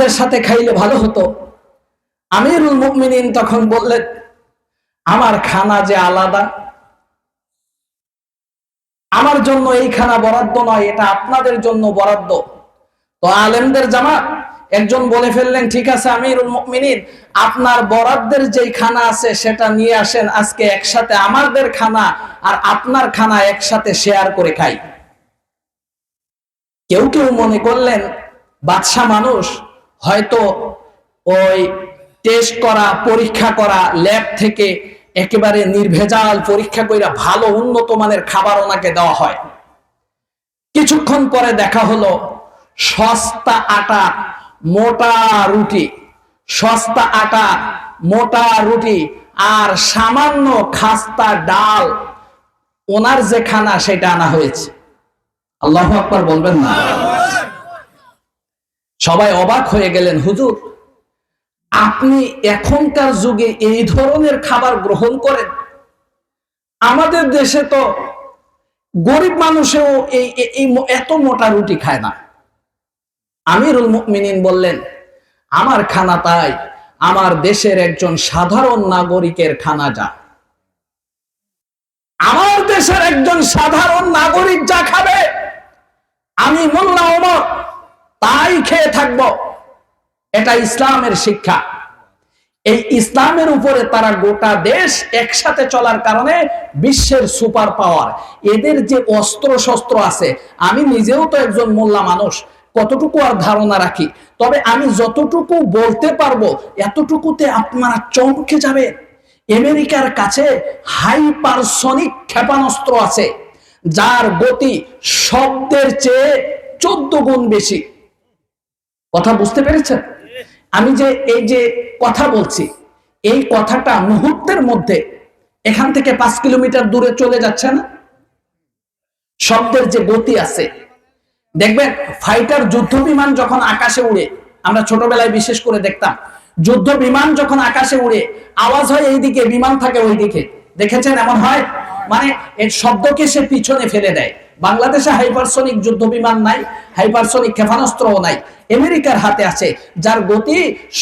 আমাদের সাথে খাইলে ভালো হতো। আমিরুল মুমিনিন তখন বললেন, আমার খানা যে আলাদা, আমার জন্য এই খানা বরাদ্দ নয়, এটা আপনাদের জন্য বরাদ্দ। তো আলেমদের জামাত একজন বলে ফেললেন, ঠিক আছে আমিরুল মুমিনিন, আপনার বরাদ্দের যেই খানা আছে সেটা নিয়ে আসেন, আজকে একসাথে আমাদের খানা আর আপনার খানা একসাথে শেয়ার করে খাই। কেউ কেউ মনে করলেন বাদশা মানুষ, হয়তো ওই টেস্ট করা, পরীক্ষা করা, ল্যাব থেকে একেবারে নির্ভেজাল পরীক্ষা কইরা ভালো উন্নত মানের খাবার ওনাকে দেওয়া হয়। কিছুক্ষণ পরে দেখা হলো সস্তা আটা মোটা রুটি, সস্তা আটা মোটা রুটি আর সামান্য খাস্তা ডাল, ওনার যে খানা সেটা আনা হয়েছে। আল্লাহু আকবার বলবেন না? সবাই অবাক হয়ে গেলেন, হুজুর আপনি এখনকার যুগে এই ধরনের খাবার গ্রহণ করেন? আমাদের দেশে তো গরিব মানুষেও এত মোটা রুটি খায় না। আমিরুল মুমিনিন বললেন, আমার খানা তাই আমার দেশের একজন সাধারণ নাগরিকের খানা যা, আমার দেশের একজন সাধারণ নাগরিক যা খাবে আমি মোল্লা ওমর তাই খেয়ে থাকবো। এটা ইসলামের শিক্ষা। এই ইসলামের উপরে তারা গোটা দেশ একসাথে চলার কারণে বিশ্বের সুপার পাওয়ার। এদের যে অস্ত্র শস্ত্র আছে, আমি নিজেও তো একজন মোল্লা মানুষ, কতটুকু আর ধারণা রাখি, তবে আমি যতটুকু বলতে পারবো এতটুকুতে আপনারা চমকে যাবে। আমেরিকার কাছে হাইপারসনিক ক্ষেপণাস্ত্র আছে, যার গতি শব্দের চেয়ে 14 গুণ বেশি। কথা বুঝতে পেরেছেন? আমি যে এই যে কথা বলছি, এই কথাটা মুহূর্তের মধ্যে এখান থেকে 5 কিলোমিটার দূরে চলে যাচ্ছে না? শব্দের যে গতি আছে, দেখবেন ফাইটার যুদ্ধ বিমান যখন আকাশে উড়ে, আমরা ছোটবেলায় বিশেষ করে দেখতাম, যুদ্ধ বিমান যখন আকাশে উড়ে আওয়াজ হয় এইদিকে, বিমান থাকে ওইদিকে, দেখেছেন এমন হয়? মানে এর শব্দকে সে পিছনে ফেলে দেয়। বাংলাদেশে হাইপারসনিক যুদ্ধ বিমান নাই, হাইপারসনিক ক্ষেপণাস্ত্রও নাই, আমেরিকার হাতে আছে, যার গতি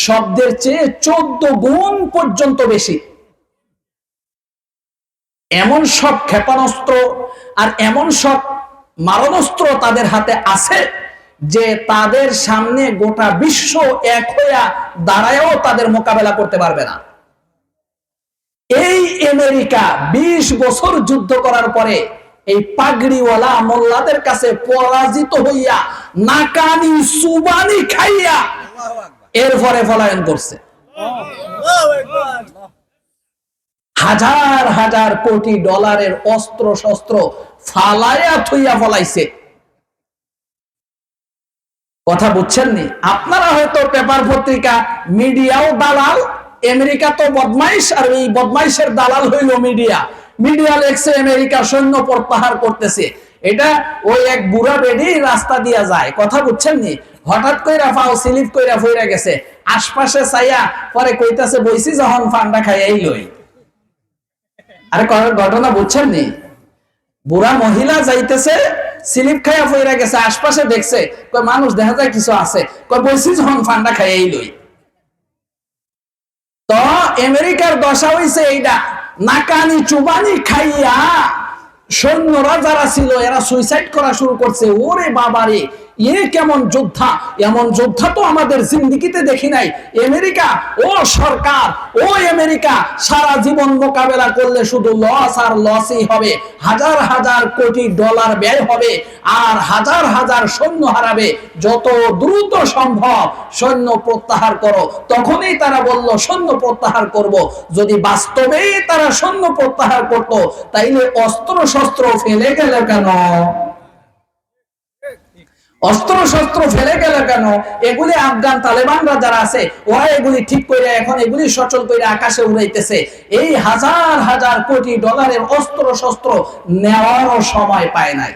শব্দের চেয়ে 14 গুণ পর্যন্ত বেশি। এমন সব ক্ষেপণাস্ত্র আর এমন সব মারণাস্ত্র তাদের হাতে আছে যে তাদের সামনে গোটা বিশ্ব এক হইয়া দাঁড়ায়ও তাদের মোকাবেলা করতে পারবে না। এই আমেরিকা 20 বছর যুদ্ধ করার পরে এই পাগড়িওয়ালা মোল্লাদের কাছে পরাজিত হইয়া নাকানি সুবানি খাইয়া এরপরে পলায়ন করছে। হাজার হাজার কোটি ডলারের অস্ত্র শস্ত্র ফালাইয়া থইয়া ফলাইছে। কথা বুঝছেন নি? আপনারা হয়তো পেপার পত্রিকা, মিডিয়াও দালাল, আমেরিকা তো বদমাইশ, আর এই বদমাইশের দালাল হইল মিডিয়া। মিডিয়া লেখছে আমেরিকা সৈন্য প্রত্যাহার করতেছে, এটা ওই এক বুড়া বেডি রাস্তা দিয়া যায়। কথা বুঝছেন নি? হঠাৎ কইরা পাও স্লিপ কইরা ফইরা গেছে, আশপাশে চাইয়া পরে কইতাছে বইছি যখন ফান্ডা খাইয়াই লই। আরে ঘটনা বুঝছেন নি? বুড়া মহিলা যাইতেছে, স্লিপ খাইয়া ফইরা গেছে, আশপাশে দেখছে, কই মানুষ দেখা যায় কিছু আছে, কই বইছি যখন ফান্ডা খাইয়াই লই। তো আমেরিকার দশা হইছে এইটা, নাকানি চুবানি খাইয়া সৈন্যরা যারা ছিল এরা সুইসাইড করা শুরু করছে। ওরে বাবারে, এ কেমন যোদ্ধা! এমন যোদ্ধা তো আমাদের জিন্দেগিতে দেখি নাই। আমেরিকা, ও সরকার, ও আমেরিকা সারা জীবন মোকাবেলা করলে শুধু লস আর লসই হবে, হাজার হাজার কোটি ডলার ব্যয় হবে আর হাজার হাজার সৈন্য হারাবে। যত দ্রুত সম্ভব সৈন্য প্রত্যাহার করো। তখনই তারা বলল সৈন্য প্রত্যাহার করব। যদি বাস্তবেই তারা সৈন্য প্রত্যাহার করত, তাইলে অস্ত্র শস্ত্র ফেলে গেল কেন? অস্ত্র শস্ত্র ফেলে গেল কেন? এগুলি আফগান তালেবানরা যারা আছে ওরা এগুলি ঠিক করে এখন এগুলি সচল করে আকাশে উড়াইতেছে। এই হাজার হাজার কোটি ডলারের অস্ত্র শস্ত্র নেওয়ারও সময় পায় নাই।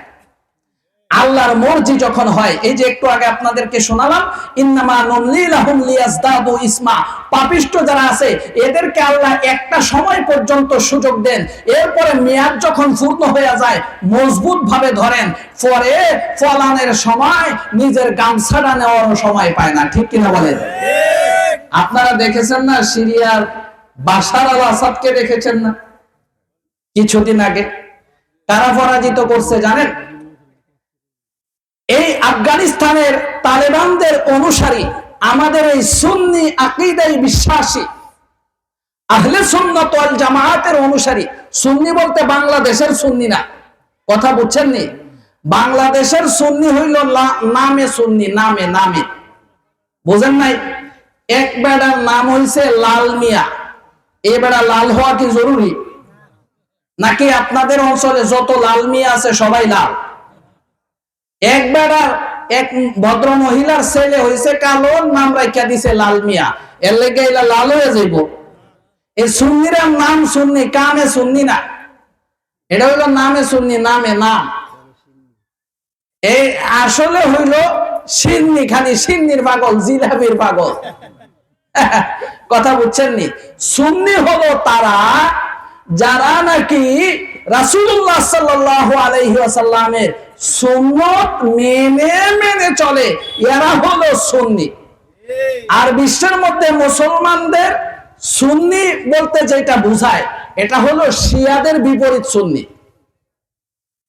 আল্লাহর মর্জি যখন হয়, এই যে একটু আগে আপনাদেরকে শোনালাম, ইন্নামা নুমলি লাহুম লিয়াজদাদু ইসমা, পাপিষ্ট যারা আছে এদেরকে আল্লাহ একটা সময় পর্যন্ত সুযোগ দেন, এরপরে মেয়াদ যখন পূর্ণ হয়ে যায় মজবুত ভাবে ধরেন, পরে ফলানের সময় নিজের গামছাটা নেওয়ার সময় পায় না। ঠিক কিনা বলেন? আপনারা দেখেছেন না সিরিয়ার বাশার আল আসাদকে? দেখেছেন না কিছুদিন আগে কারা পরাজিত করছে জানেন? এই আফগানিস্তানের তালেবানদের অনুসারী, আমাদের এই সুন্নি আকীদায় বিশ্বাসী আহলে সুন্নাত ওয়াল জামায়াতের অনুসারী, সুন্নি বলতে বাংলাদেশের সুন্নি না, কথা বুঝছেন নি? বাংলাদেশের সুন্নি হইল নামে সুন্নি, নামে নামে, বুঝেন নাই? এক বেড়ার নাম হইছে লাল মিয়া। এই বেড়া লাল হওয়া কি জরুরি? নাকি আপনাদের অঞ্চলে যত লাল মিয়া আছে সবাই লাল? এক বেড়ার এক ভদ্র মহিলার ছেলে হইছে কালো, নাম রাখিয়া দিছে লাল মিয়া, এর লেগে এলা লাল হয়ে যাইব। এই সুন্নিরা নাম সুন্নি, কামে সুন্নি না, এটা হইল নামে সুন্নি, নামে নাম। এই আসলে হইল সিন্নি, খালি সিন্নির পাগল, জিলাপির পাগল। কথা বুঝছেন নি? সুন্নি হলো তারা যারা নাকি রাসূলুল্লাহ সাল্লাল্লাহু আলাইহি ওয়াসাল্লামের সুন্নত মেনে মেনে চলে, এরা হলো সুন্নি। আর বিশ্বের মধ্যে মুসলমানদের সুন্নি বলতে যেটা বুঝায়, এটা হলো শিয়াদের বিপরীত সুন্নি।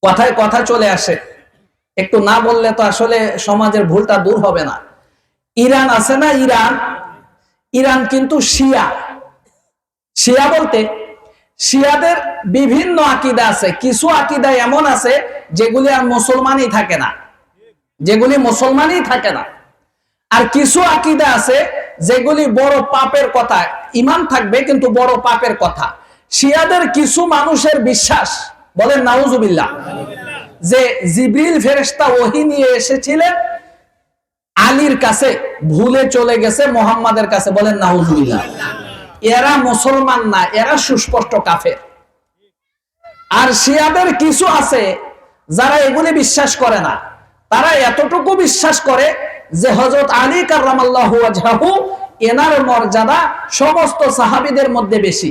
কথায় কথা চলে আসে, একটু না বললে তো আসলে সমাজের ভুলটা দূর হবে না। ইরান আছে না, ইরান, ইরান কিন্তু শিয়া। শিয়া বলতে শিয়াদের বিভিন্ন আকীদা আছে, কিছু আকীদা এমন আছে যেগুলি আর মুসলমানই থাকে না, যেগুলি মুসলমানই থাকে না। আর কিছু আকীদা আছে যেগুলি বড় পাপের কথা, ঈমান থাকবে কিন্তু বড় পাপের কথা। শিয়াদের কিছু মানুষের বিশ্বাস, বলেন নাউজুবিল্লাহ, যে জিবরিল ফেরেশতা ওহী নিয়ে এসেছিলেন আলীর কাছে, ভুলে চলে গেছে মুহাম্মাদের কাছে, বলেন নাউজুবিল্লাহ। এরা মুসলমান না, এরা সুস্পষ্ট কাফের। আর শিয়াদের কিছু আছে যারা এগুলি বিশ্বাস করে না, তারা এতটুকু বিশ্বাস করে যে হযরত আলী কাররামাল্লাহু ওয়াজহাহু, এনার মর্যাদা সমস্ত সাহাবীদের মধ্যে বেশি।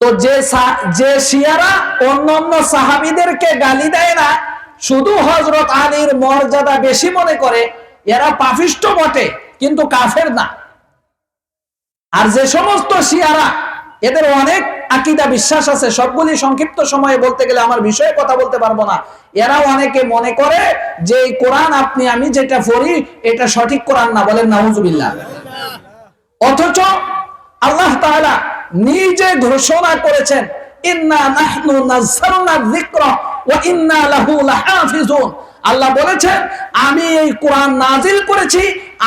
তো যে শিয়ারা অন্যান্য সাহাবীদেরকে গালি দেয় না, শুধু হযরত আলীর মর্যাদা বেশি মনে করে, এরা পাপিষ্ট বটে কিন্তু কাফের না। আর যে সমস্ত শিয়ারা, এদের অনেক আকীদা বিশ্বাস আছে, সবগুলি সংক্ষিপ্ত সময়ে বলতে গেলে আমার বিষয়ে কথা বলতে পারবো না। এরা অনেকে মনে করে যে এই কোরআন আপনি আমি যেটা পড়ি এটা সঠিক কোরআন না, বলেন নাউজুবিল্লাহ। অথচ আল্লাহ তাআলা নিজে ঘোষণা করেছেন, ইন্না নাহনু নাযালনা যিকরা ওয়া ইন্না লাহু লাহাফিজুন। আল্লাহ বলেছেন আমি এই কোরআন নাজিল করেছি,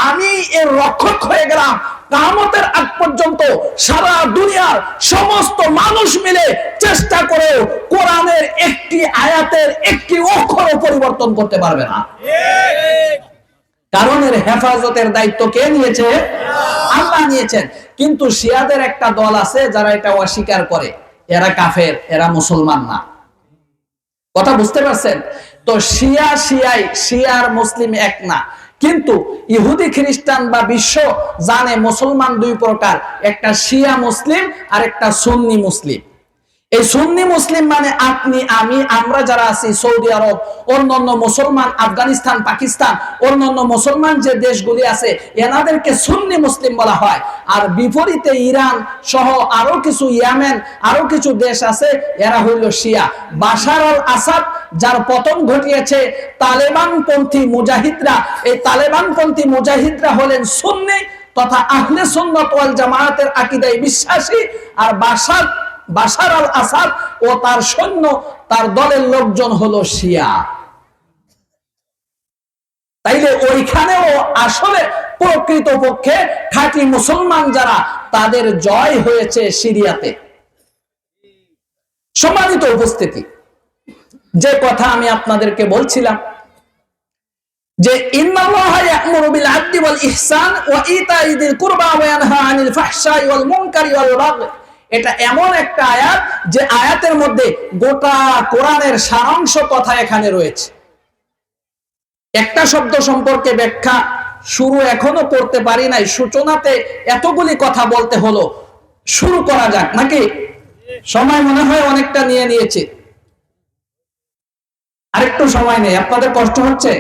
আমি এর রক্ষক হয়ে গেলাম। কিয়ামতের আগ পর্যন্ত সারা দুনিয়ার সমস্ত মানুষ মিলে চেষ্টা করে কোরআনের একটি আয়াতের একটি অক্ষরও পরিবর্তন করতে পারবে না। কারণ এর হেফাজতের দায়িত্ব কে নিয়েছে? আল্লাহ নিয়েছেন। কিন্তু শিয়াদের একটা দল আছে যারা এটা অস্বীকার করে, এরা কাফের, এরা মুসলমান না। কথা বুঝতে পারছেন? তো শিয়ার মুসলিম এক না, কিন্তু ইহুদি খ্রিস্টান বা বিশ্ব জানে মুসলমান দুই প্রকার, একটা শিয়া মুসলিম আর একটা সুন্নি মুসলিম। এই সুন্নি মুসলিম মানে আপনি আমি, আমরা যারা আছি সৌদি আরব, অন্যান্য মুসলমান, আফগানিস্তান, পাকিস্তান, অন্যান্য মুসলমান যে দেশগুলি আছে এনাদেরকে সুন্নি মুসলিম বলা হয়। আর বিপরীতে ইরান সহ আরো কিছু, ইয়েমেন, আরো কিছু দেশ আছে, এরা হইল শিয়া। বাশার আল আসাদ যার পতন ঘটিয়েছে তালেবান পন্থী মুজাহিদরা, এই তালেবান পন্থী মুজাহিদরা হলেন সুন্নি তথা আহলে সুন্নাত ওয়াল জামায়াতের আকীদায় বিশ্বাসী। আর বাশার আল আসাদ ও তার সৈন্য, তার দলের লোকজন হলো শিয়া। তাইলে ওইখানেও আসলে প্রকৃতপক্ষে খাঁটি মুসলমান যারা, তাদের জয় হয়েছে সিরিয়াতে। সম্মানিত উপস্থিতি, যে কথা আমি আপনাদেরকে বলছিলাম যে ইন্নাল্লাহা ইয়া'মুরু বিল আদলি ওয়াল ইহসান ওয়া ইতাই যিল কুরবা ওয়া ইয়ানহা আনিল ফাহশাই ওয়াল মুনকারি ওয়াল বাগই, এটা এমন একটা আয়াত যে আয়াতের মধ্যে গোটা কোরআনের সারাংশ কথা এখানে রয়েছে। একটা শব্দ সম্পর্কে ব্যাখ্যা শুরু এখনো করতে পারি নাই, সূচনাতে এতগুলি কথা বলতে হলো, শুরু করা যাক নাকি? সময় মনে হয় অনেকটা নিয়ে নিয়েছে, আরেকটু সময় নেই। আপনাদের কষ্ট হচ্ছে?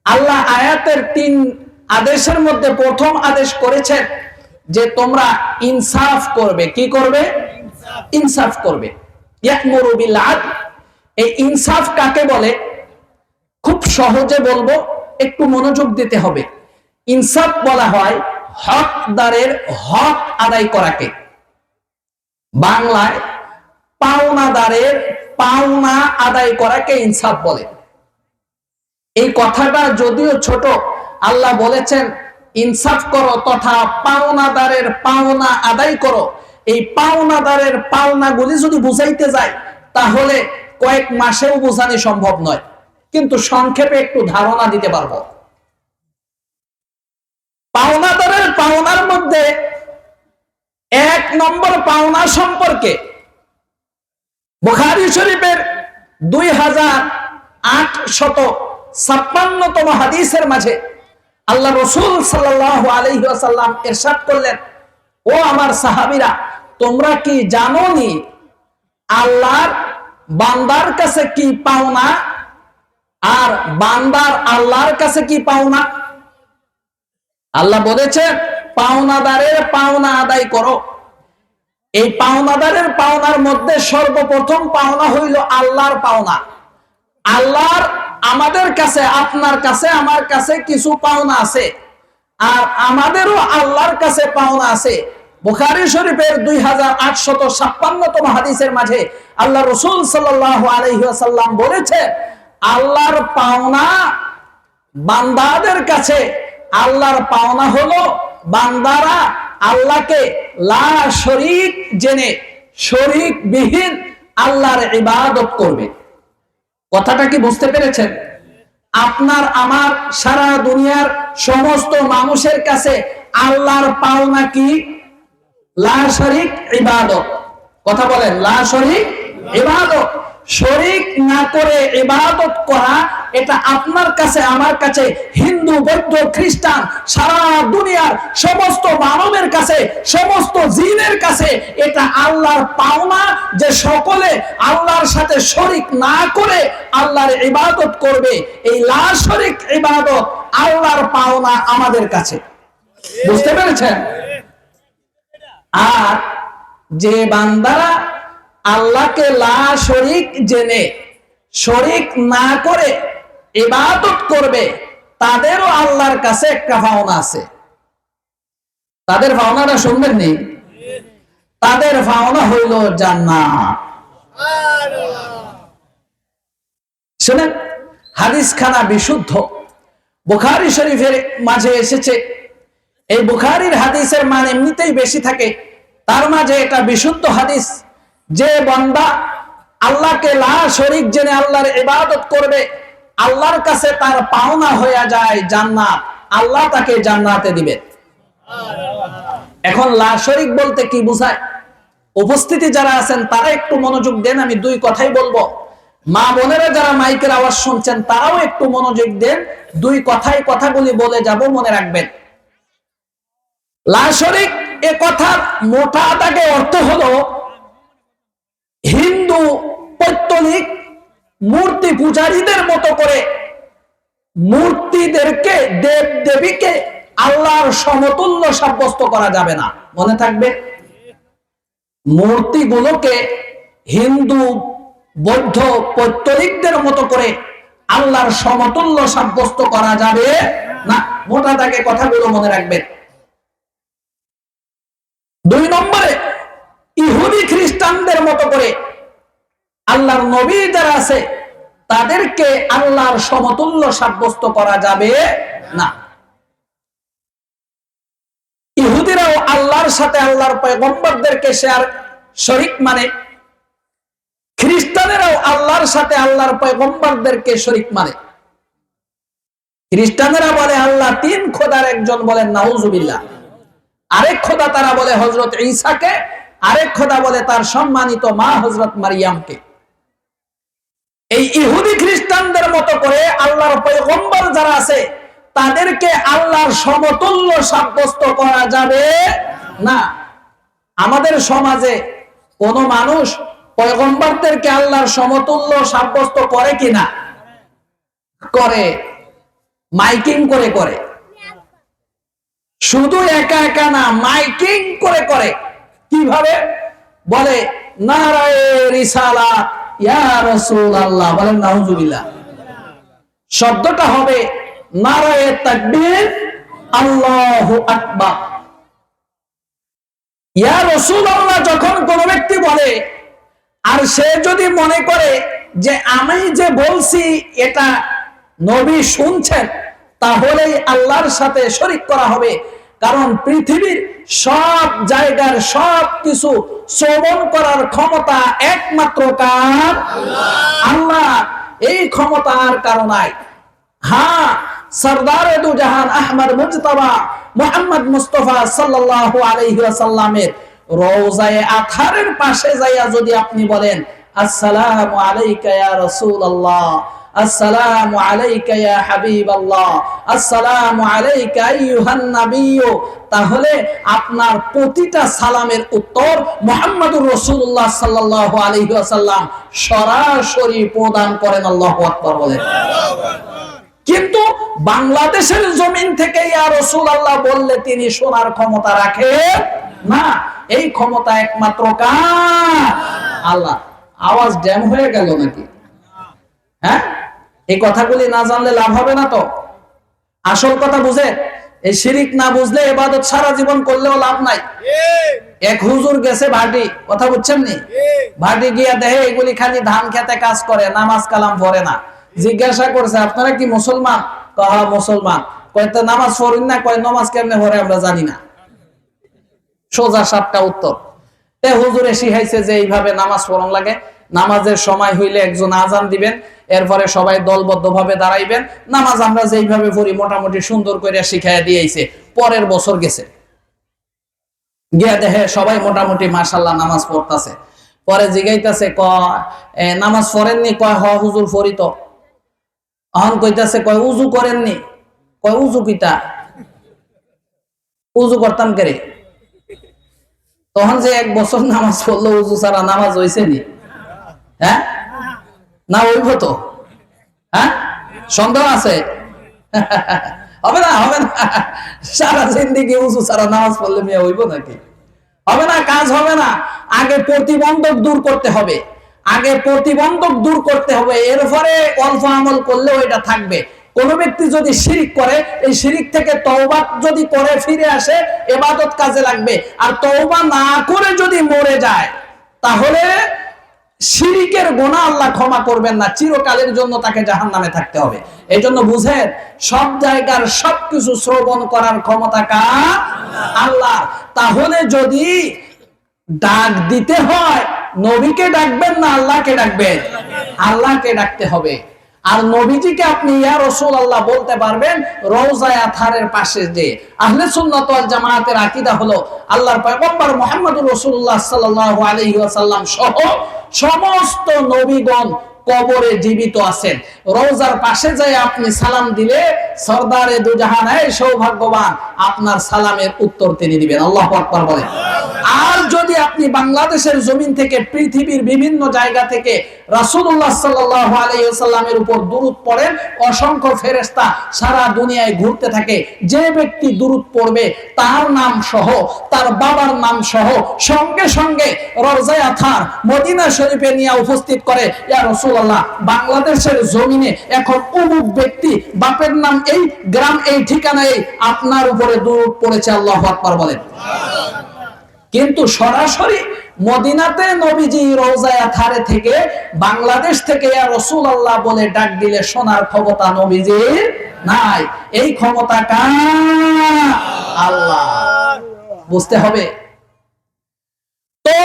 আল্লাহ আয়াতের 3 আদেশের মধ্যে প্রথম আদেশ করেছেন যে তোমরা ইনসাফ করবে। কি করবে? ইনসাফ করবে। ইয়া'মুরু বিল আদল। এই ইনসাফ কাকে বলে? খুব সহজে বলবো, একটু মনোযোগ দিতে হবে। ইনসাফ বলা হয় হকদারের হক আদায় করাকে। বাংলায় পাওনাদারের পাওনা আদায় করাকে ইনসাফ বলে। এই কথাটা যদিও ছোট, আল্লাহ বলেছেন ইনসাফ করো তথা পাওনাদারের পাওনা আদায় করো। এই পাওনাদারের পাওনাগুলি যদি বুঝাইতে যায় তাহলে কয়েক মাসেও বোঝানো সম্ভব নয়, কিন্তু সংক্ষেপে একটু ধারণা দিতে পারবো। পাওনাদারের পাওনার মধ্যে 1 নম্বর পাওনা সম্পর্কে বুখারী শরীফের 2856তম হাদিসের মাঝে আল্লাহ রাসূল সাল্লাল্লাহু আলাইহি ওয়াসাল্লাম ইরশাদ করলেন, ও আমার সাহাবীরা, তোমরা কি জানো নি আল্লাহর বান্দার কাছে কি পাওনা আর বান্দার আল্লাহর কাছে কি পাওনা? আল্লাহ বলেছেন পাওনাদারের পাওনা আদায় করো। এই পাওনাদারের পাওনার মধ্যে সর্বপ্রথম পাওনা হইল আল্লাহর পাওনা। আল্লাহর আমাদের কাছে, আপনার কাছে, আমার কাছে কিছু পাওনা আছে, আর আমাদেরও আল্লাহর কাছে পাওনা আছে। বুখারী শরীফের 2856তম হাদিসের মাঝে আল্লাহ রাসূল সাল্লাল্লাহু আলাইহি ওয়াসাল্লাম বলেছেন, আল্লাহর পাওনা বান্দাদের কাছে, আল্লাহর পাওনা হলো বান্দারা আল্লাহকে লা শরীক জেনে শরীক বিহীন আল্লাহর ইবাদত করবে। কথাটা কি বুঝতে পেরেছেন? আপনার আমার সারা দুনিয়ার সমস্ত মানুষের কাছে আল্লাহর পাওনা কি? লা শরীক ইবাদত। কথা বলেন, লা শরীক ইবাদত। শরীক না করে ইবাদত করা, এটা আপনার কাছে, আমার কাছে, হিন্দু, বৌদ্ধ, খ্রিস্টান, সারা দুনিয়ার সমস্ত মানবের কাছে, সমস্ত জিনের কাছে এটা আল্লাহর পাওনা যে সকলে আল্লাহর সাথে শরীক না করে আল্লাহর ইবাদত করবে। এই লা শরীক ইবাদত আল্লাহর পাওনা আমাদের কাছে। বুঝতে পেরেছেন? আর যে বান্দারা আল্লাহকে লা শরীক জেনে শরীক না করে ইবাদত করবে, তাদেরও আল্লাহর কাছে একটা পাওনা আছে। তাদের পাওনাটা শুনবেন নি? তাদের পাওনা হইল জান্নাত। শুনেন, হাদিস খানা বিশুদ্ধ, বুখারী শরীফের মাঝে এসেছে। এই বুখারীর হাদিসের মান এমনিতেই বেশি থাকে, তার মাঝে এটা বিশুদ্ধ হাদিস। যে বান্দা আল্লাহকে লা শরীক জেনে আল্লাহর ইবাদত করবে, আল্লাহর কাছে তার পাওনা হয়ে যায় জান্নাত। আল্লাহ তাকে জান্নাতে দিবে। এখন লা শরীক বলতে কি বোঝায়? উপস্থিতি যারা আছেন তারা একটু মনোযোগ দেন, আমি 2 কথাই বলবো। মা বোনেরা যারা মাইকের আওয়াজ শুনছেন তারাও একটু মনোযোগ দেন, 2 কথাই কথাগুলি বলে যাব, মনে রাখবেন। লা শরীক এ কথার মোটা দাগে অর্থ হলো হিন্দু পৌত্তলিক মূর্তি পূজারীদের মতো করে মূর্তিদেরকে, দেব দেবীকে আল্লাহর সমতুল্য সাব্যস্ত করা যাবে না। মনে থাকবে, মূর্তিগুলোকে হিন্দু, বৌদ্ধ, পৌত্তলিকদের মতো করে আল্লাহর সমতুল্য সাব্যস্ত করা যাবে না। মোটা দাগে কথাগুলো মনে রাখবেন। 2 নম্বরে, ইহুদি খ্রিস্টানদের মতো করে আল্লাহর নবী যারা আছে তাদেরকে আল্লাহর সমতুল্য সাব্যস্ত করা যাবে না। ইহুদিরাও আল্লাহর সাথে আল্লাহর পয়গম্বরদেরকে শরীক মানে, খ্রিস্টানেরাও আল্লাহর সাথে আল্লাহর পয়গম্বরদেরকে শরীক মানে। খ্রিস্টানেরা বলে আল্লাহ 3 খোদার একজন, বলেন নাউজুবিল্লাহ। আরেক খোদা তারা বলে হযরত ঈসাকে, আরেক খোদা বলে তার সম্মানিত মা হযরত মারিয়ামকে। এই ইহুদি খ্রিস্টানদের মতো করে আল্লাহর পয়গম্বর যারা আছে তাদেরকে আল্লাহর সমতুল্য সাব্যস্ত করা যাবে না। আমাদের সমাজে কোন মানুষ পয়গম্বরদেরকে আল্লাহর সমতুল্য সাব্যস্ত করে কিনা? করে, মাইকিং করে করে। শুধু একা একা না, মাইকিং করে করে। কিভাবে? বলে নারায়ে রিসালাত ইয়া রাসূলুল্লাহ, বলেন নাউজুবিল্লাহ। শব্দটা হবে নারায়ে তাকবীর আল্লাহু আকবার। ইয়া রাসূলুল্লাহ যখন কোন ব্যক্তি বলে, আর সে যদি মনে করে যে আমি যে বলছি এটা নবী শুনছেন, তাহলেই আল্লাহর সাথে শরীক করা হবে। কারণ পৃথিবীর সব জায়গার সব কিছু শ্রবণ করার ক্ষমতা একমাত্র কার? আল্লাহ। এই ক্ষমতা আর কারো নাই। হ্যাঁ, সরদারে দু জাহান আহমদ মুজতবা মুহাম্মদ মুস্তাফা সাল্লাল্লাহু আলাইহি ওয়াসাল্লামের রওজায়ে আতহারের পাশে যাইয়া যদি আপনি বলেন আসসালামু আলাইকা ইয়া রাসূলুল্লাহ, আসসালামু আলাইকা ইয়া হাবিবাল্লাহ, আসসালামু আলাইকা আইয়ুহান নাবিয়্যু, তাহলে আপনার প্রতিটা সালামের উত্তর মুহাম্মদুর রাসূলুল্লাহ সাল্লাল্লাহু আলাইহি ওয়াসাল্লাম সরাসরি প্রদান করেন। আল্লাহু আকবার বলেন। কিন্তু বাংলাদেশের জমিন থেকে ইয়া রাসূলুল্লাহ বললে তিনি শোনার ক্ষমতা রাখেন না। এই ক্ষমতা একমাত্র কার? আল্লাহ। আওয়াজ ড্যাম হয়ে গেল নাকি? হ্যাঁ, এই কথাগুলি না জানলে লাভ হবে না তো। আসল কথা বুঝে, এই শিরিক না বুঝলে ইবাদত সারা জীবন করলেও লাভ নাই। এক হুজুর গেছে ভাটি, কথা বুঝছেন নি? ভাটি গিয়া দেখে এগুলি খালি ধান খেতে কাজ করে, নামাজ কালাম পড়ে না। জিজ্ঞাসা করছে আপনারা কি মুসলমান? কয় মুসলমান। কয় তো নামাজ পড়েন না? কয় নামাজ কেমনে পড়ে আমরা জানি না। সোজা সাতটা উত্তর। তে হুজুরে শিখাইছে যে এইভাবে নামাজ পড়ন লাগে। নামাজের সময় হইলে একজন আজান দিবেন, এরপরে সবাই দলবদ্ধ ভাবে দাঁড়াইবেন। নামাজ আমরা যেইভাবে পড়ি মোটামুটি সুন্দর করে শিখাইয়া দিয়েছে। পরের বছর গেছে, গিয়া দেখে সবাই মোটামুটি মাশাআল্লাহ নামাজ পড়তাছে। পরে জিগাইতাছে কয় নামাজ পড়েননি? কয় হ হুজুর পড়ি তো। এখন কইতাছে কয় উজু করেননি? কয় উজু কিটা? উজু করতাম কেরে? তখন যে এক বছর নামাজ পড়লো, উজু ছাড়া নামাজ হইছে নি? হ্যাঁ, না হইব তো? হ্যাঁ, সন্দেহ আছে? হবে না, হবে না। সারা জিন্দেগি উজু ছাড়া নামাজ পড়লে মিয়া হইব নাকি? হবে না, কাজ হবে না। আগে প্রতিবন্ধক দূর করতে হবে, আগে প্রতিবন্ধক দূর করতে হবে, এরপরে অল্প আমল করলেও এটা থাকবে। কোন ব্যক্তি যদি শিরিক করে, এই শিরিক থেকে তওবা যদি করে ফিরে আসে, ইবাদত কাজে লাগবে। আর তওবা না করে যদি মরে যায়, তাহলে শিরিকের গুনাহ আল্লাহ ক্ষমা করবেন না, চিরকালের জন্য তাকে জাহান্নামে থাকতে হবে। এই জন্য বুঝেন, সব জায়গার সবকিছু শ্রবণ করার ক্ষমতা কার? আল্লাহ। তাহলে যদি ডাক দিতে হয়, নবীকে ডাকবেন না আল্লাহকে ডাকবেন? আল্লাহকে ডাকতে হবে। আর নবীজিকে আপনি ইয়া রাসূলুল্লাহ বলতে পারবেন রওজায়ে আতহারের পাশে। যে আহলে সুন্নাত ওয়াল জামাতের আকীদা হলো আল্লাহর পয়গম্বর মুহাম্মদুর রাসূলুল্লাহ সাল্লাল্লাহু আলাইহি ওয়াসাল্লাম সহ সমস্ত নবীগণ কবরে জীবিত আছেন। রওজার পাশে যায় আপনি সালাম দিলে সরদারে দু জাহান, এই সৌভাগ্যবান, আপনার সালামের উত্তর তিনি দিবেন। আল্লাহু আকবার বলেন। আর যদি আপনি বাংলাদেশের জমিন থেকে পৃথিবীর বিভিন্ন জায়গা থেকে রাসূলুল্লাহ সাল্লাল্লাহু আলাইহি ওয়াসাল্লামের উপর দুরূদ পড়েন, অসংখ্য ফেরেশতা সারা দুনিয়ায় ঘুরতে থাকে। যে ব্যক্তি দুরূদ পড়বে তার নাম সহ, তার বাবার নাম সহ সঙ্গে সঙ্গে রওজায়ে আতহার মদিনা শরীফে নিয়ে উপস্থিত করে, ইয়া রাসূলুল্লাহ বাংলাদেশের জমিনে এখন অমুক ব্যক্তি, বাপের নাম এই, গ্রাম এই, ঠিকানা এই, আপনার উপরে দুরূদ পড়েছে। আল্লাহু আকবার বলেন। কিন্তু সরাসরি মদিনাতে নবীজি রওজায়ে আতহারে থেকে বাংলাদেশ থেকে ইয়া রাসূলুল্লাহ বলে ডাক দিলে শোনার ক্ষমতা নবীজির নাই। এই ক্ষমতা কার? আল্লাহ। বুঝতে হবে। তো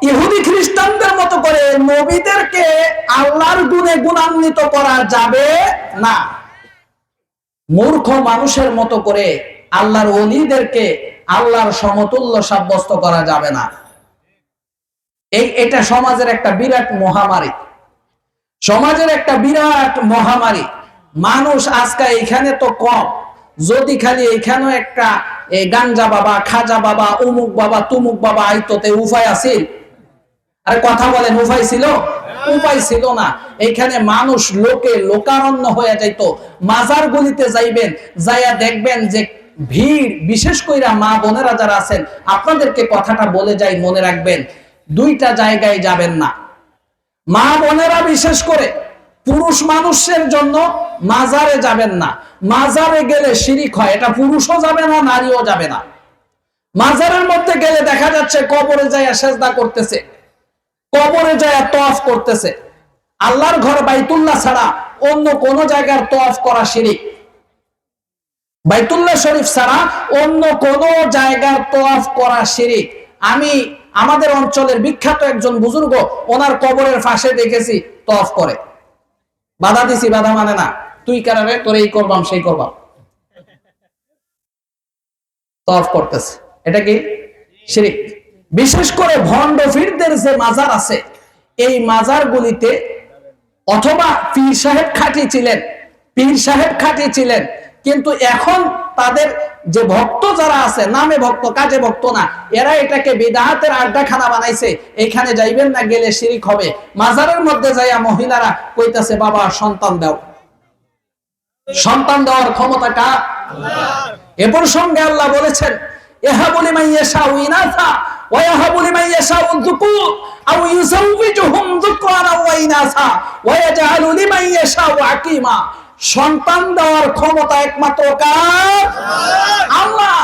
ইহুদি খ্রিস্টানদের মতো করে নবীদেরকে আল্লাহর গুণে গুণান্বিত করা যাবে না। মূর্খ মানুষের মতো করে আল্লাহর ওলিদেরকে আল্লাহর সমতুল্য সাব্যস্ত করা যাবে না। এটা সমাজের একটা বিরাট মহামারী। সমাজের একটা বিরাট মহামারী। মানুষ আজকে এখানে তো কম, যদি খালি এখানেও একটা গাঞ্জা বাবা, খাজা বাবা, অমুক বাবা, তুমুক বাবা আইতোতে উপায় আছিল? আরে কথা বলেন, উপায় ছিল? উপায় ছিল না। এখানে মানুষ লোকারণ্য হয়ে যাইতো। মাজার গুলিতে যাইবেন, যাইয়া দেখবেন যে ভিড়, বিশেষ কইরা মা বোনেরা যারা আছেন, আপনাদেরকে কথাটা বলে যাই, মনে রাখবেন, দুইটা জায়গায় যাবেন না। মা বোনেরা বিশেষ করে পুরুষ মানুষের জন্য মাজারে যাবেন না। মাজারে গেলে শিরিক হয়, এটা পুরুষও যাবে না, নারীও যাবে না। মাজারের মধ্যে গেলে দেখা যাচ্ছে কবরে যাইয়া সেজদা করতেছে, কবরে যাইয়া তওয়াফ করতেছে। আল্লাহর ঘর বাইতুল্লাহ ছাড়া অন্য কোন জায়গার তওয়াফ করা শিরিক। বাইতুল্লাহ শরীফ ছাড়া অন্য কোন জায়গার তওয়াফ করা শিরিক। আমি আমাদের অঞ্চলের বিখ্যাত একজন বুজুর্গ, ওনার কবরের পাশে দেখেছি তওয়াফ করে। বাধা দিছি, বাধা মানে না, তুই কারারে, তোর এই করবাম সেই করবাম, তওয়াফ করতেছে। এটা কি শিরিক? বিশেষ করে ভণ্ড পীরদের যে মাজার আছে, এই মাজারগুলিতে অথবা পীর সাহেব খাঁটি ছিলেন, পীর সাহেব খাঁটি ছিলেন, কিন্তু এখন তাদের যে ভক্ত যারা আছে, নামে ভক্ত কাজে ভক্ত না, এরা এটাকে বিদআতের আড্ডাখানা বানাইছে। এখানে যাইবেন না, গেলে শিরিক হবে। মাজারের মধ্যে যাইয়া মহিলারা কইতাছে, বাবা সন্তান দাও। সন্তান দেওয়ার ক্ষমতা কার? আল্লাহর। এ প্রসঙ্গে আল্লাহ বলেছেন, ইয়াহাবু লিমান ইয়াশাউ ইনাসা ওয়া ইয়াহাবু লিমান ইয়াশাউ যুকুর আও ইউযাওবিজুহুম যুকরানা ওয়া ইনাসা ওয়া ইয়াজআলু লিমান ইয়াশাউ আকীমা। সন্তান দেওয়ার ক্ষমতা একমাত্র কার? আল্লাহ।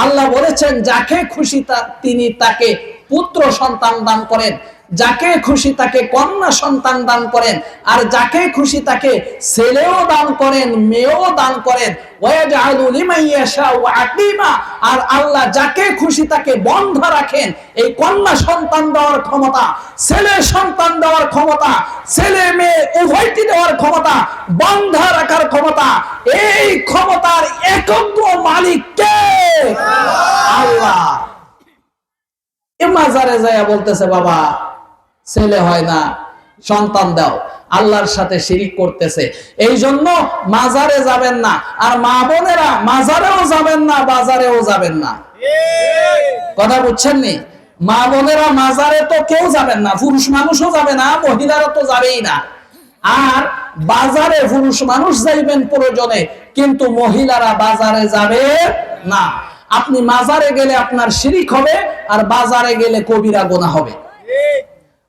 আল্লাহ বলেছেন, যাকে খুশি তিনি তাকে পুত্র সন্তান দান করেন, যাকে খুশি তাকে কন্যা সন্তান দান করেন, আর যাকে খুশি তাকে ছেলেও দান করেন, মেয়েও দান করেন। ওয়াজআলু লিমান ইয়াশাউ আকীমা। আর আল্লাহ যাকে খুশি তাকে বন্ধ রাখেন। এই কন্যা সন্তান দেওয়ার ক্ষমতা, ছেলে সন্তান দেওয়ার ক্ষমতা, ছেলে মেয়ে উভয়টি দেওয়ার ক্ষমতা, বন্ধ রাখার ক্ষমতা, এই ক্ষমতার একমাত্র মালিক কে? আল্লাহ। এ মাজারে যায়া বলতেছে, বাবা ছেলে হয় না, সন্তান দাও। আল্লাহর সাথে শিরিক করতেছে। এই জন্য মাজারে যাবেন না। আর মা বোনেরা মাজারেও যাবেন না, বাজারেও যাবেন না। কথা বুঝছেন নি? মা বোনেরা মাজারে তো কেউ যাবেন না, পুরুষ মানুষও যাবে না, মহিলারা তো যাবেই না। আর বাজারে পুরুষ মানুষ যাইবেন প্রয়োজনে, কিন্তু মহিলারা বাজারে যাবে না। আপনি মাজারে গেলে আপনার শিরিক হবে, আর বাজারে গেলে কবিরা গুনাহ হবে।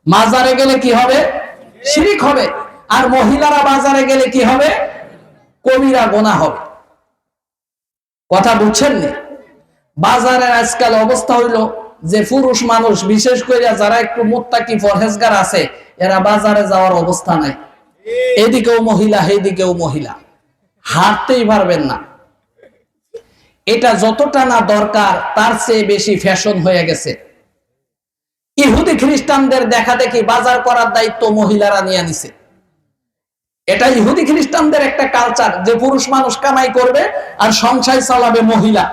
মাজারে গেলে কি হবে? শিরিক হবে। আর মহিলারা বাজারে গেলে কি হবে? কবিরা গুনাহ হবে। কথা বুঝছেন নি? বাজারের আজকাল অবস্থা হইল যে পুরুষ মানুষ, বিশেষ করে যারা একটু মুত্তাকি পরহেজগার আছে, এরা বাজারে যাওয়ার অবস্থা নাই। এদিকেও মহিলা, সেদিকেও মহিলা, হাঁটতেই পারবেন না। এটা যতটা না দরকার, তার চেয়ে বেশি ফ্যাশন হয়ে গেছে। ইহুদি খ্রিস্টানদের দেখা দেখি বাজার করার দায়িত্ব মহিলারা নিয়ে নিছে। এটা ইহুদি খ্রিস্টানদের একটা কালচার, যে পুরুষ মানুষ কামাই করবে আর সংসার চালাবে মহিলা,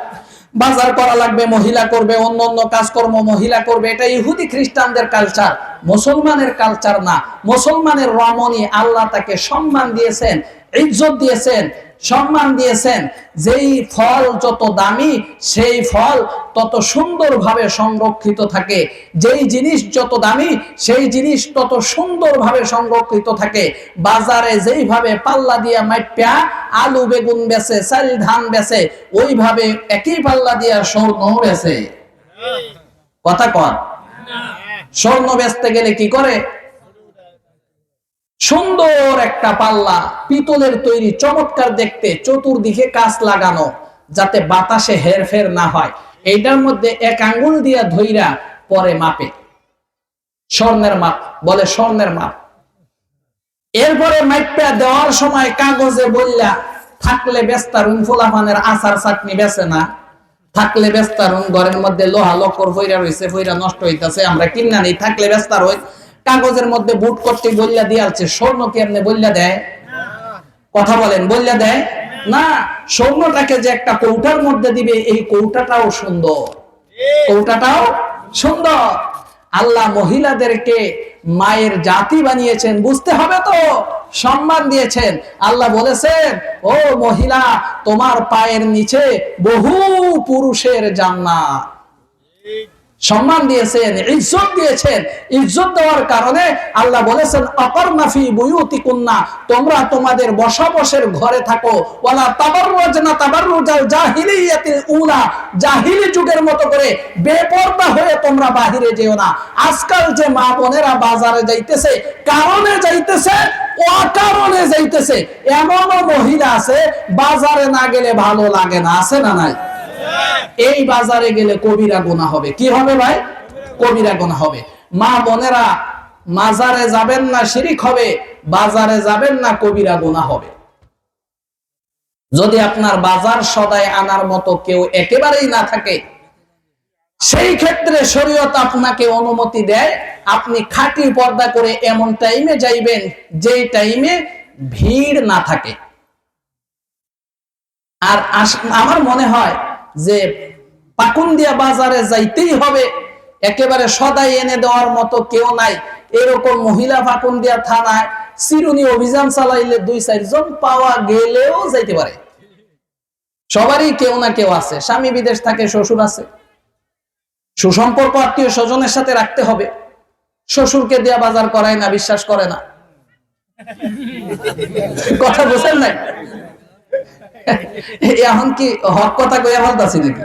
বাজার করা লাগবে মহিলা করবে, অন্য অন্য কাজকর্ম মহিলা করবে। এটা ইহুদি খ্রিস্টানদের কালচার, মুসলমানের কালচার না। মুসলমানের রমণী, আল্লাহ তাকে সম্মান দিয়েছেন, ইজ্জত দিয়েছেন, সম্মান দিয়েছেন। যেই ফল যত দামি, সেই ফল তত সুন্দরভাবে সংরক্ষিত থাকে। যেই জিনিস যত দামি, সেই জিনিস তত সুন্দরভাবে সংরক্ষিত থাকে। বাজারে যেইভাবে পাল্লা দিয়া মাইপ্যা আলু বেগুন বেচে, চাল ধান বেচে, ওইভাবে একই পাল্লা দিয়া স্বর্ণ বেচে। কথা কন? স্বর্ণ বেচতে গেলে কি করে? সুন্দর একটা পাল্লা, পিতলের তৈরি, চমৎকার দেখতে, চতুর্দিকে কাঁচ লাগানো, যাতে বাতাসে হেরফের না হয়। এইটার মধ্যে এক আঙ্গুল দিয়া ধইরা পরে মাপে, স্বর্ণের মাপ বলে, স্বর্ণের মাপ। এরপরে মাইপা দেওয়ার সময় কাগজে বললা, থাকলে বেস্তারুন, ফুলাফানের আচার চাটনি বেচে না, থাকলে বেস্তারুন, ঘরের মধ্যে লোহা লকর ফইরা রয়েছে, ফইরা নষ্ট হইতাছে, আমরা কিনা নেই, থাকলে বেস্তার হই। কাগজের মধ্যে বুট করতে বললা দিয়াছে। স্বর্ণ কি এমনি বললা দেয়? কথা বলেন, বললা দেয় না। স্বর্ণটাকে যে একটা কৌটার মধ্যে দিবে, এই কৌটাটাও সুন্দর, কৌটাটাও সুন্দর। আল্লাহ মহিলাদেরকে মায়ের জাতি বানিয়েছেন, বুঝতে হবে তো, সম্মান দিয়েছেন। আল্লাহ বলেছেন, ও মহিলা, তোমার পায়ের নিচে বহু পুরুষের জান্নাত। সম্মান দিয়েছেন, ইজ্জত দিয়েছেন। ইজ্জত দেওয়ার কারণে আল্লাহ বলেছেন, আকারনা ফি বুয়ুতিকুন্না, তোমরা তোমাদের বসবাসের ঘরে থাকো, ওয়ালা তাবাররুজনা তাবাররুজাল জাহিলিয়াতিল উলা, জাহিলি যুগের মতো করে বেপরদা হয়ে তোমরা বাহিরে যেও না। আজকাল যে মা বোনেরা বাজারে যাইতেছে, কারণে যাইতেছে, অকারণে যাইতেছে। এমনও মহিলা আছে বাজারে না গেলে ভালো লাগে না, আছে না নাই? এই বাজারে গেলে কবিরা গুনাহ হবে। কি হবে ভাই? কবিরা গুনাহ হবে। মা বোনেরা, মাজারে যাবেন না, শিরিক হবে। বাজারে যাবেন না, কবিরা গুনাহ হবে। যদি আপনার বাজার সদাই আনার মতো কেউ একেবারেই না থাকে, সেই ক্ষেত্রে শরীয়ত আপনাকে অনুমতি দেয়, আপনি খাঁটি পর্দা করে এমন টাইমে যাইবেন যেই টাইমে ভিড় না থাকে। আর আমার মনে হয় যে পাকুন্দিয়া বাজারে যাইতেই হবে, একেবারে সদাই এনে দেওয়ার মতো কেউ নাই, এরকম মহিলা পাকুন্দিয়া থানায় চিরুনি অভিযান চালাইলে 2-4 জন পাওয়া গেলেও যাইতে পারে। সবারই কেউ না কেউ আছে, স্বামী বিদেশ থাকে, শ্বশুর আছে, সুসম্পর্ক আত্মীয় স্বজনের সাথে রাখতে হবে। শ্বশুরকে দেয়া বাজার করায় না, বিশ্বাস করে না। কথা বুঝেন নাই? এখন কি হক কথা কইয়া বলতাছি নাকি?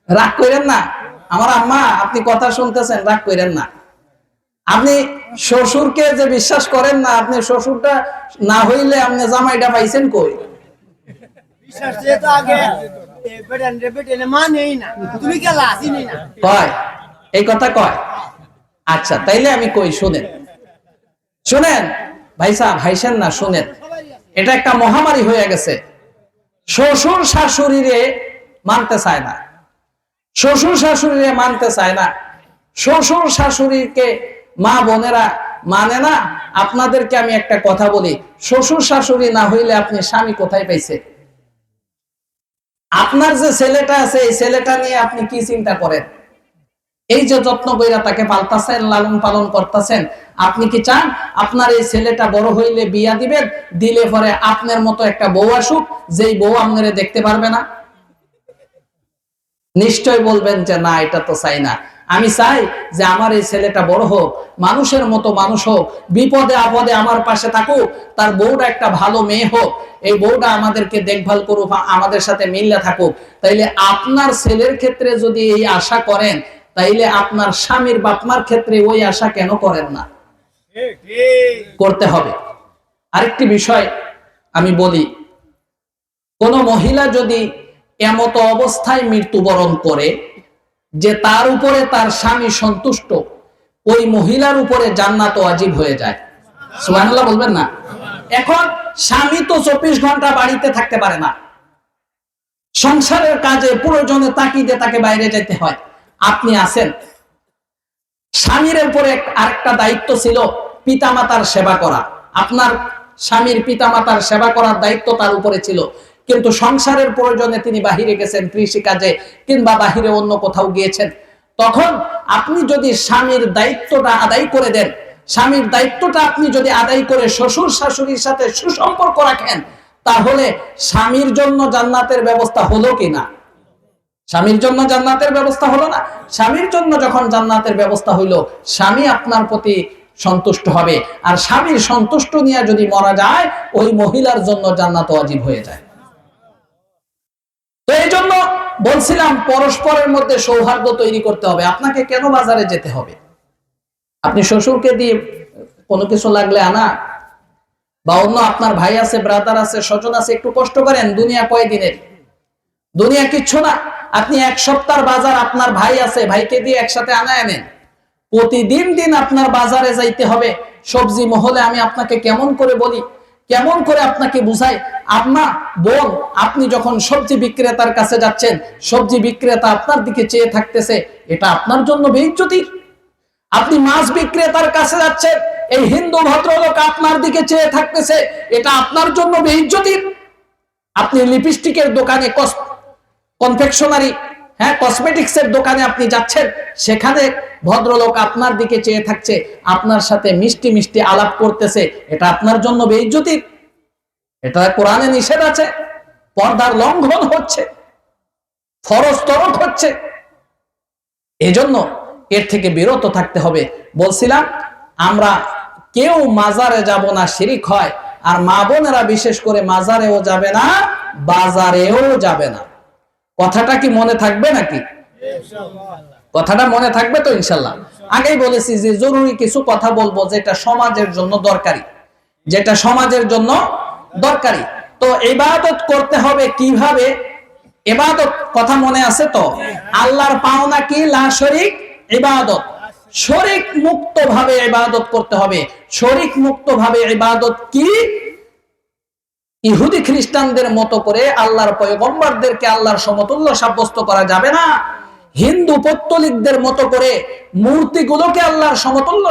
রাগ কইরেন না আমার আম্মা, আপনি কথা শুনতেছেন, রাগ কইরেন না। আপনি শ্বশুরকে যে বিশ্বাস করেন না, আপনি শ্বশুরটা না হইলে আপনি জামাইটা পাইছেন কই? কয় এই কথা কয়? আচ্ছা, তাইলে আমি কই, শুনেন শুনেন ভাই সাহেব, হাইছেন না, শুনেন। এটা একটা মহামারী হয়ে গেছে। শ্বশুর শাশুড়িরে মানতে চায় না, শ্বশুর শাশুড়িরে মানতে চায় না, শ্বশুর শাশুড়িকে মা বোনেরা মানে না। আপনাদেরকে আমি একটা কথা বলি, শ্বশুর শাশুড়ি না হইলে আপনি স্বামী কোথায় পাইছে? আপনার যে ছেলেটা আছে, এই ছেলেটা নিয়ে আপনি কি চিন্তা করেন? এই যে যত্ন কইরা তাকে পালতাছেন, লালন পালন করতেছেন, আপনি কি চান আপনার এই ছেলেটা বড় হইলে বিয়া দিবেন, দিলে পরে আপনার মতো একটা বউ আসুক, যেই বউ আপনারে দেখতে পারবে না? নিশ্চয় বলবেন যে না, এটা তো চাই না। আমি চাই যে আমার এই ছেলেটা বড় হোক, মানুষের মতো মানুষ হোক, বিপদে আপদে আমার পাশে থাকুক, তার বউটা একটা ভালো মেয়ে হোক, এই বউটা আমাদেরকে দেখভাল করুক, আমাদের সাথে মিল্লা থাকুক। তাইলে আপনার ছেলের ক্ষেত্রে যদি এই আশা করেন, তাইলে আপনার স্বামীর বাপমার ক্ষেত্রে ওই আশা কেন করেন না? করতে হবে। আরেকটি বিষয় আমি বলি, কোন মহিলা যদি এমত অবস্থায় মৃত্যুবরণ করে যে তার উপরে তার স্বামী সন্তুষ্ট, ওই মহিলার উপরে জান্নাত ওয়াজিব হয়ে যায়। সুবহানাল্লাহ বলবেন না? এখন স্বামী তো 24 ঘন্টা বাড়িতে থাকতে পারে না, সংসারের কাজে প্রয়োজনে তাকিদে তাকে বাইরে যেতে হয়। আপনি আছেন, স্বামীর উপরে আরেকটা দায়িত্ব ছিল পিতামাতার সেবা করা। আপনার স্বামীর পিতামাতার সেবা করার দায়িত্ব তার উপরে ছিল, কিন্তু সংসারের প্রয়োজনে তিনি বাহিরে গেছেন কৃষি কাজে, কিংবা বাহিরে অন্য কোথাও গিয়েছেন। তখন আপনি যদি স্বামীর দায়িত্বটা আদায় করে দেন, স্বামীর দায়িত্বটা আপনি যদি আদায় করে শ্বশুর শাশুড়ির সাথে সুসম্পর্ক রাখেন, তাহলে স্বামীর জন্য জান্নাতের ব্যবস্থা হলো কিনা? স্বামীর জন্য জান্নাতের ব্যবস্থা হলো না? স্বামীর জন্য যখন জান্নাতের ব্যবস্থা হইলো, স্বামী আপনার প্রতি সন্তুষ্ট হবে, আর স্বামীর সন্তুষ্ট নিয়ে যদি মারা যায়, ওই মহিলার জন্য জান্নাত ওয়াজিব হয়ে যায়। তো এই জন্য বলছিলাম, পরস্পরের মধ্যে সৌহার্দ্য তৈরি করতে হবে। আপনাকে কেন বাজারে যেতে হবে? আপনি শ্বশুরকে দিয়ে কোনো কিছু লাগলে আনা, বা অন্য আপনার ভাই আছে, ব্রাদার আছে, স্বজন আছে, একটু কষ্ট করেন। দুনিয়া কয়দিনের? দুনিয়া কিচ্ছু না। আপনি 1 সপ্তাহ বাজার আপনার ভাই আছে, ভাইকে দিয়ে একসাথে আনায় আনেন। প্রতিদিন দিন আপনার বাজারে যাইতে হবে। সবজি মহলে আমি আপনাকে কেমন করে বলি, কেমন করে আপনাকে বুঝাই? আম্মা, বোন, আপনি যখন সবজি বিক্রেতার কাছে যাচ্ছেন, সবজি বিক্রেতা আপনার দিকে চেয়ে থাকতেছে, এটা আপনার জন্য বেইজ্জতি। আপনি মাছ বিক্রেতার কাছে যাচ্ছেন, এই হিন্দু ভদ্রলোক আপনার দিকে চেয়ে থাকতেছে, এটা আপনার জন্য বেইজ্জতি। আপনি লিপস্টিকের দোকানে, কনফেকশনারি হ্যাঁ, কসমেটিক্সের দোকানে আপনি যাচ্ছেন, সেখানে ভদ্রলোক আপনার দিকে চেয়ে থাকছে, আপনার সাথে মিষ্টি মিষ্টি আলাপ করতেছে, এটা আপনার জন্য বেইজ্জতির? এটা কোরআনে নিষেধ আছে, পর্দার লঙ্ঘন হচ্ছে, ফরজ তরক হচ্ছে। এজন্য এর থেকে বিরত থাকতে হবে। বলছিলাম আমরা কেউ মাজারে যাব না, শিরিক হয়। আর মা বোনেরা বিশেষ করে মাজারেও যাবে না, বাজারেও যাবে না। কথাটা কি মনে থাকবে নাকি? কথাটা মনে থাকবে তো ইনশাল্লাহ? আগেই বলেছি যে জরুরি কিছু কথা বলবো যেটা সমাজের জন্য দরকারি, যেটা সমাজের জন্য দরকারি। তো ইবাদত করতে হবে কিভাবে? ইবাদত কথা মনে আছে তো? আল্লাহর পাওনা কি? লা শরীক ইবাদত। শরীক মুক্ত ভাবে ইবাদত করতে হবে। শরীক মুক্ত ভাবে ইবাদত কি? ইহুদি খ্রিস্টানদের মতো করে আল্লাহর পয়গম্বরদেরকে আল্লাহর সমতুল্য সাব্যস্ত করা যাবে না। হিন্দু পৌত্তলিকদের মতো করে মূর্তিগুলোকে আল্লাহর সমতুল্য